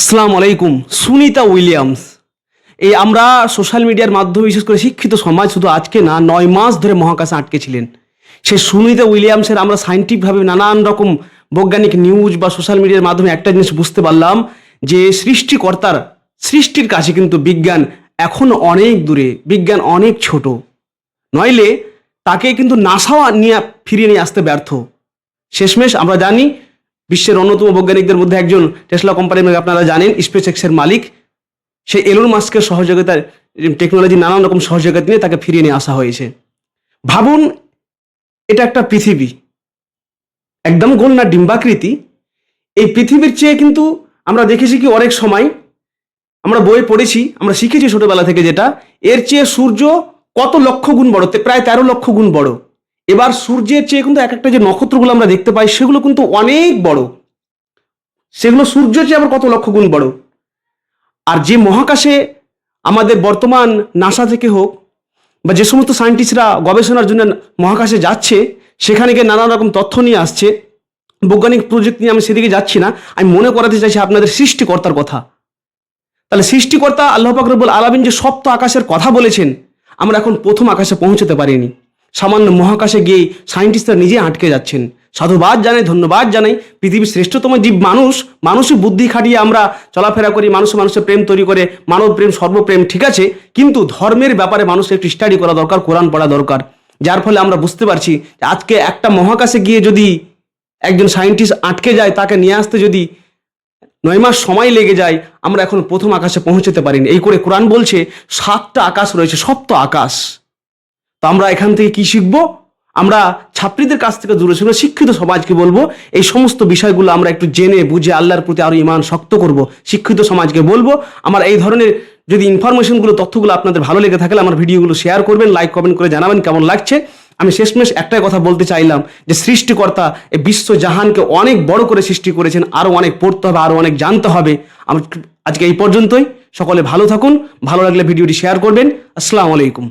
আসসালামু আলাইকুম। সুনিতা উইলিয়ামস, এই আমরা সোশ্যাল মিডিয়ার মাধ্যমে বিশেষ করে শিক্ষিত সমাজ শুধু আজকে না 9 মাস ধরে মহাকাশে আটকে ছিলেন। সেই সুনিতা উইলিয়ামসের আমরা সায়েন্টিফিকভাবে নানান রকম বৈজ্ঞানিক নিউজ বা সোশ্যাল মিডিয়ার মাধ্যমে একটা জিনিস বুঝতে পারলাম যে সৃষ্টিকর্তার সৃষ্টির কাছে কিন্তু বিজ্ঞান এখনো অনেক দূরে, বিজ্ঞান অনেক ছোট। নইলে তাকে কিন্তু নাসাও ফিরিয়ে নিয়ে আসতে ব্যর্থ। শেষমেশ আমরা জানি বিশ্বের অন্যতম বৈজ্ঞানিকদের মধ্যে একজন টেসলা কোম্পানির আপনারা জানেন স্পেস এক্সের মালিক, সে এলন মাস্কের সহযোগিতায় টেকনোলজি নানান রকম সহযোগিতা নিয়ে তাকে ফিরিয়ে নিয়ে আসা হয়েছে। ভাবুন, এটা একটা পৃথিবী, একদম গোল না ডিম্বাকৃতি। এই পৃথিবীর চেয়ে কিন্তু আমরা দেখেছি কি অনেক সময় আমরা বই পড়েছি, আমরা শিখেছি ছোটবেলা থেকে যেটা, এর চেয়ে সূর্য কত লক্ষ গুণ বড়, প্রায় 13 লক্ষ গুণ বড়। এবার সূর্যের চেয়ে কিন্তু এক একটা যে নক্ষত্রগুলো আমরা দেখতে পাই সেগুলো কিন্তু অনেক বড়, সেগুলো সূর্যের চেয়ে আবার কত লক্ষ গুণ বড়। আর যে মহাকাশে আমাদের বর্তমান নাসা থেকে হোক বা যে সমস্ত সায়েন্টিস্টরা গবেষণার জন্য মহাকাশে যাচ্ছে, সেখানে গিয়ে নানা রকম তথ্য নিয়ে আসছে, বৈজ্ঞানিক প্রযুক্তি নিয়ে আমি সেদিকে যাচ্ছি না, আমি মনে করাতে চাইছি আপনাদের সৃষ্টিকর্তার কথা। তাহলে সৃষ্টিকর্তা আল্লাহ পাক রব্বুল আলামিন যে সপ্ত আকাশের কথা বলেছেন, আমরা এখন প্রথম আকাশে পৌঁছতে পারিনি। সামান্য মহাকাশে গিয়ে সায়েন্টিস্টরা নিজে আটকে যাচ্ছেন। সাধুবাদ জানাই, ধন্যবাদ জানাই। পৃথিবীর শ্রেষ্ঠতম জীব মানুষই বুদ্ধি খাটিয়ে আমরা চলাফেরা করি, মানুষের প্রেম তৈরি করে, মানব প্রেম সর্বপ্রেম, ঠিক আছে, কিন্তু ধর্মের ব্যাপারে মানুষের একটু স্টাডি করা দরকার, কোরআন পড়া দরকার। যার ফলে আমরা বুঝতে পারছি আজকে একটা মহাকাশে গিয়ে যদি একজন সায়েন্টিস্ট আটকে যায়, তাকে নিয়ে আসতে যদি 9 মাস সময় লেগে যায়, আমরা এখন প্রথম আকাশে পৌঁছতে পারিনি। এই করে কোরআন বলছে 7টা আকাশ রয়েছে, সপ্ত আকাশ। তো আমরা এখান থেকে কি শিখবো? আমরা ছাত্রীদের কাছ থেকে দূরে ছিল, শিক্ষিত সমাজকে বলবো এই সমস্ত বিষয়গুলো আমরা একটু জেনে বুঝে আল্লাহর প্রতি আরো ঈমান শক্ত করব। শিক্ষিত সমাজকে বলবো আমার এই ধরনের যদি ইনফরমেশনগুলো, তথ্যগুলো আপনাদের ভালো লেগে থাকলে আমার ভিডিওগুলো শেয়ার করবেন, লাইক কমেন্ট করে জানাবেন কেমন লাগছে। আমি শেষমেশ একটাই কথা বলতে চাইলাম যে সৃষ্টিকর্তা এই বিশ্ব জাহানকে অনেক বড় করে সৃষ্টি করেছেন, আরো অনেক পড়তে হবে, আরো অনেক জানতে হবে। আজকে এই পর্যন্তই। সকলে ভালো থাকুন, ভালো লাগলে ভিডিওটি শেয়ার করবেন। আসসালামু আলাইকুম।